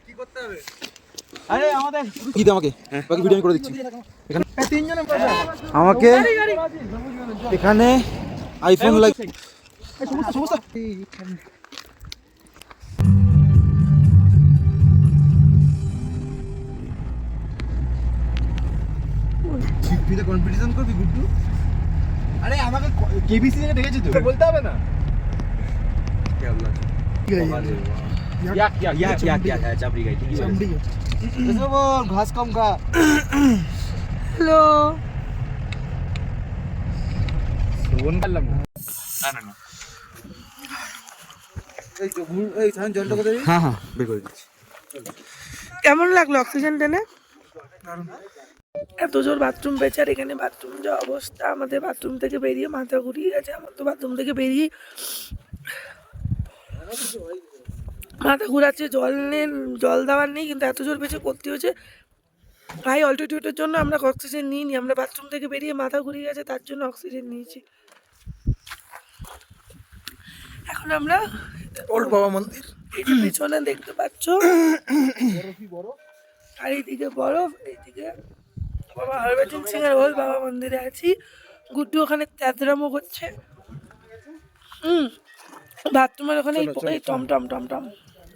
কি করতে হবে? আরে আমাদের কি দাও আমাকে, বাকি ভিডিও আমি করে দিচ্ছি। এখানে তিনজনে আমাকে এখানে আইফোন লাগে। সমস্যা সমস্যা ফিরে কম্পিটিশন করবি গুড্ডু? আরে আমাকে কেবিসি থেকে ডেকেছে তো, বলতে হবে না। ঘাস কম খা। হ্যালো, হ্যাঁ হ্যাঁ বের করে দিচ্ছি। কেমন লাগলো অক্সিজেন টেনে? এত জোর বাথরুম পেয়েছে, আর এখানে বাথরুম যা অবস্থা, আমাদের বাথরুম থেকে বেরিয়ে মাথা ঘুরিয়ে গেছে। আমার তো বাথরুম থেকে বেরিয়ে মাথা ঘুরাচ্ছে। জল দেওয়ার নেই, কিন্তু এত জোর পেয়েছে করতে হয়েছে। হাই অল্টিটিউডের জন্য আমরা অক্সিজেন নিইনি, আমরা বাথরুম থেকে বেরিয়ে মাথা ঘুরিয়ে গেছে তার জন্য অক্সিজেন নিয়েছি। এখন আমরা ওল্ড বাবা মন্দির, এই যে পেছনে দেখতে পাচ্ছ, আর এইদিকে বরফ, এইদিকে বাবা হরভজন সিং এর ওল্ড বাবা মন্দিরে আছি। গুড্ডু ওখানে তেদরামো করছে। বাথরুমের ওখানে এই টমটম টমটম,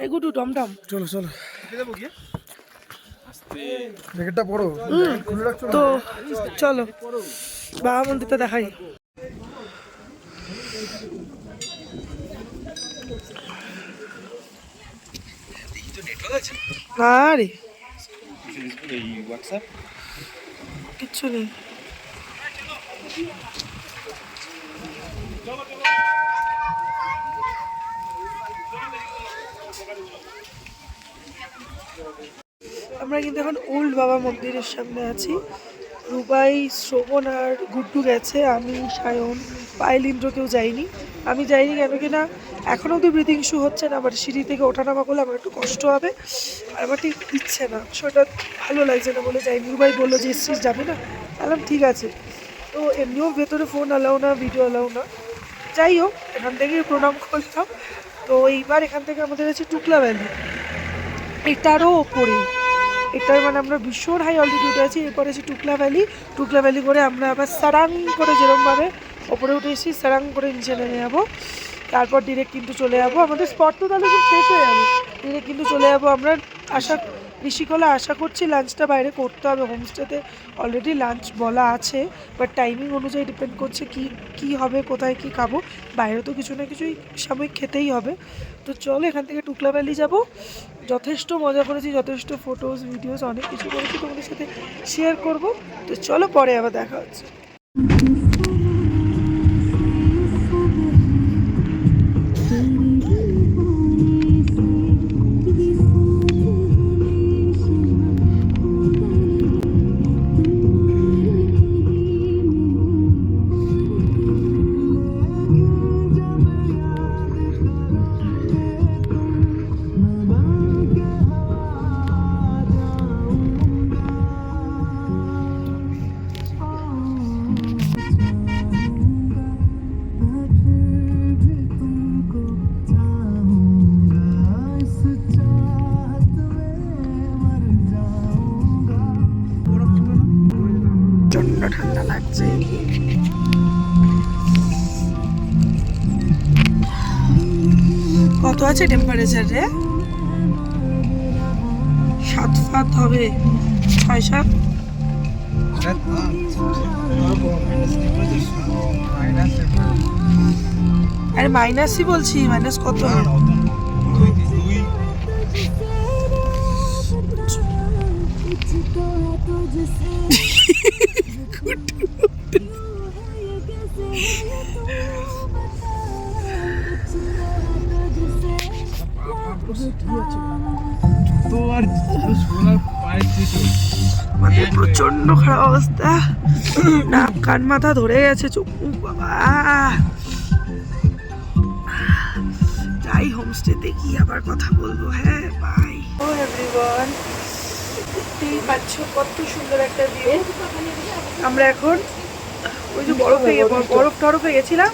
এই গুড্ডু টমটম। চলো চলো জ্যাকেটটা পরো, তো চলো বাবা মন্দিরটা দেখাই। আরে কিচ্ছু নেই। আমরা কিন্তু এখন ওল্ড বাবা মন্দিরের সামনে আছি। রুবাই, শ্রবণ আর গুড্ডু গেছে, আমি, সায়ন, পায়েল, ইন্দ্র কেউ যাইনি। আমি যাইনি কেন কিনা এখনও তো ব্রিথিং ইস্যু হচ্ছে না, আমার সিঁড়ি থেকে ওঠানামা করলে আমার একটু কষ্ট হবে, আর আমার ঠিক ইচ্ছে না, সেটা ভালো লাগছে না বলে যাইনি। রুবাই বললো যে এসছিস যাবে না, বললাম ঠিক আছে। তো এমনিও ভেতরে ফোন অ্যালাউ না, ভিডিও অ্যালাউ না, যাই হোক এখান থেকেই প্রণাম করলাম। তো এইবার এখান থেকে আমাদের আছে টুকলা ভ্যালি, এটারও ওপরে, এটার মানে আমরা ভীষণ হাই অল্টিটিউডে আছি। এরপরে আছে টুকলা ভ্যালি, টুকলা ভ্যালি করে আমরা আবার সারাং করে যেরকমভাবে ওপরে উঠে এসেছি, সারাং করে নিচে নেমে যাবো। তারপর ডিরেক্ট কিন্তু চলে যাবো, আমাদের স্পট তো তাহলে খুব শেষ হয়ে যাবে। ডিরেক্ট কিন্তু চলে যাবো আমরা ঋষিকলা। আশা করছি লাঞ্চটা বাইরে করতে হবে, হোমস্টেতে অলরেডি লাঞ্চ বলা আছে, বাট টাইমিং অনুযায়ী ডিপেন্ড করছে কি হবে, কোথায় কি খাবো। বাইরে তো কিছু না কিছুই সাময়িক খেতেই হবে। তো চলো এখান থেকে টুকলা ভ্যালি যাবো। যথেষ্ট মজা করেছি, যথেষ্ট ফটোস ভিডিওস অনেক কিছু করেছি, তোমাদের সাথে শেয়ার করব। তো চলো পরে আবার দেখা হচ্ছে। প্রচন্ড ঠান্ডা লাগছে। কত আছে টেম্পারেচার রে? 7 হবে, 6-7। আরে মাইনাসই বলছি, মাইনাস কত? আমাদের প্রচন্ড খারাপ অবস্থা, নাক কান মাথা ধরে গেছে, চোখ মুখ বাবা। যাই হোমস্টেতে গিয়ে আবার কথা বলবো। হ্যাঁ বাই। ও এভরিওয়ান, দেখতেই পাচ্ছ কত সুন্দর একটা ভিউ। আমরা এখন ওই যে বরফে গেছিলাম,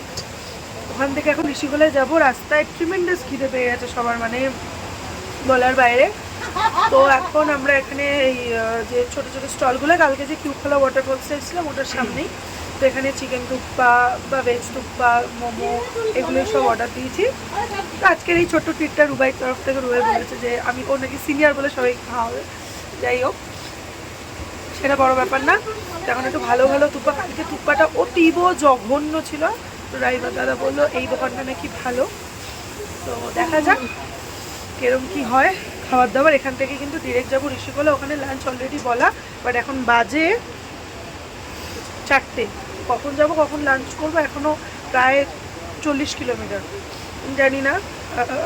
ওখান থেকে এখন ঋষিকোলায় যাবো। রাস্তায় ট্রিমেন্ডাস খিদে পেয়ে গেছে সবার, মানে বলার বাইরে। তো এখন আমরা এখানে এই যে ছোটো ছোটো স্টলগুলো, কালকে যে কিউখলা ওয়াটারফলসে এসেছিলাম ওটার সামনেই, তো এখানে চিকেন থুপ্পা বা ভেজ থুপ্পা, মোমো, এগুলো সব অর্ডার দিয়েছি। তো আজকের এই ছোট্ট ট্রিটটা রুবাইয়ের তরফ থেকে, রুবাই বলেছে যে আমি ও নাকি সিনিয়র বলে সবাই খাওয়াবে, যাই হোক সেটা বড় ব্যাপার না। তো এখন একটু ভালো ভালো থুপ্পা, কালকে থুপ্পাটা অতীব জঘন্য ছিল। তো ড্রাইভার দাদা বললো এই দোকানটা নাকি ভালো, তো দেখা যাক কিরম কি হয় খাবার দাবার। এখান থেকে কিন্তু ডিরেক্ট যাবো ঋষিকোলা, ওখানে লাঞ্চ অলরেডি বলা, বাট এখন বাজে 4টে। কখন যাব কখন লাঞ্চ করবো, এখনও প্রায় 40 কিলোমিটার, জানি না।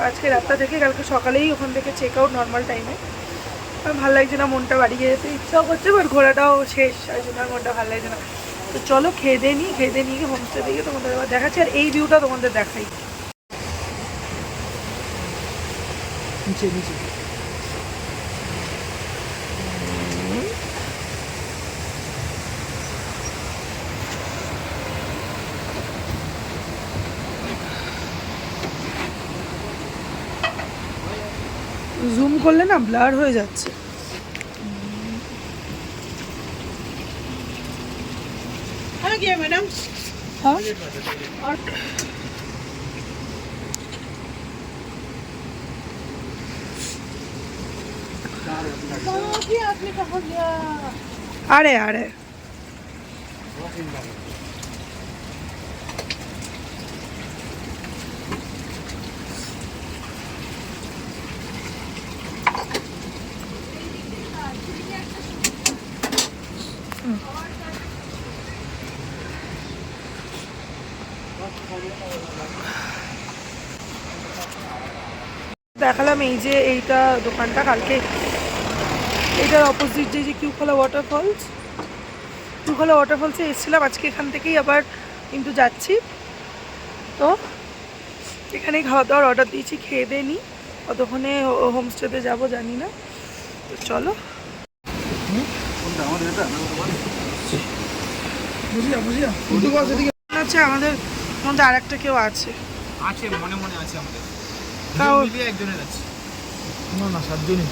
আজকে রাতটা থেকে কালকে সকালেই ওখান থেকে চেক আউট নর্মাল টাইমে। ভালো লাগছে না, মনটা বাড়ি যেতে ইচ্ছাও করছে, বাট ঘোরাটাও শেষ, এই জন্য আর মনটা ভালো লাগছে না। তো চলো খেয়ে দিয়ে নিই হোমস্টে থেকে তোমাদের আবার দেখাচ্ছি, আর এই ভিউটা তোমাদের দেখাই। নিচে নিচে জুম করলে না ব্লার হয়ে যাচ্ছে। ম্যাডাম আরে আরে দেখালাম এই যে এইটা দোকানটা, কালকে এইটার অপোজিট যে কিউখলা ওয়াটারফলসে এসেছিলাম, আজকে এখান থেকেই আবার কিন্তু যাচ্ছি। তো এখানেই খাওয়া দাওয়ার অর্ডার দিয়েছি, খেয়ে দিয়ে নিই, কতক্ষণে হোমস্টেতে যাবো জানি না। তো চলো হচ্ছে আমাদের মধ্যে আর একটা কেউ আছে, মনে মনে আছে আমাদের, তাও একজনের আছে না 7জনই।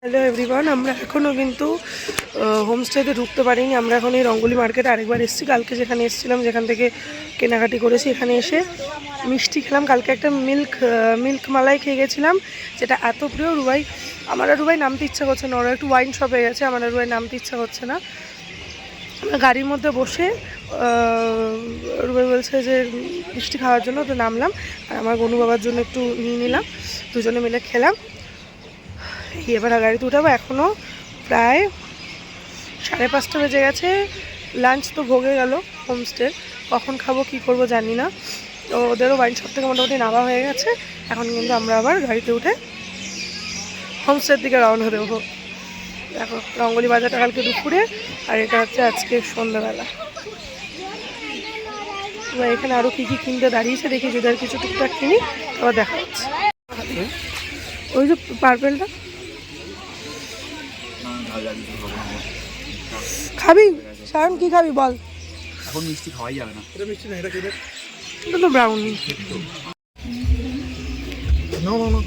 হ্যালো এভরিওয়ান, আমরা এখনও কিন্তু হোমস্টেতে ঢুকতে পারিনি। আমরা এখন এই রঙ্গলি মার্কেটে আরেকবার এসেছি, কালকে যেখানে এসেছিলাম যেখান থেকে কেনাকাটি করেছি, এখানে এসে মিষ্টি খেলাম। কালকে একটা মিল্ক মালাই খেয়ে গেছিলাম, যেটা এত প্রিয় রুবাই। আমার আর রুবাই নামতে ইচ্ছা করছে না, ওরা একটু ওয়াইন শপে গেছে, আমার আর রুবাই নামতে ইচ্ছা করছে না। গাড়ির মধ্যে বসে রুবাই বলছে যে মিষ্টি খাওয়ার জন্য, তো নামলাম, আর আমার গনু বাবার জন্য একটু নিয়ে নিলাম, দুজনে মিলে খেলাম। এবার গাড়িতে উঠাবো, এখনও প্রায় 5:30 বেজে গেছে। লাঞ্চ তো ভোগে গেল হোমস্টে, কখন খাবো কী করবো জানি না। তো ওদেরও ওয়াইন শপ থেকে মোটামুটি নামা হয়ে গেছে, এখন কিন্তু আমরা আবার গাড়িতে উঠে হোমস্টের দিকে রওনা দেবো। দেখো রঙ্গলি বাজারটা কালকে দুপুরে, আর এটা হচ্ছে আজকে সন্ধ্যাবেলা। এবার এখানে আরও কী কী কিনতে দাঁড়িয়েছে, দেখি যদি আর কিছু টুকটাক কিনি আবার দেখা যাচ্ছে। ওই যে পার্পেলটা খাবি? সায়ন কি খাবি বল? এখন মিষ্টি খাওয়াই যাবে না। এটা মিষ্টি না, এটা কি? এটা তো ব্রাউনি। না না না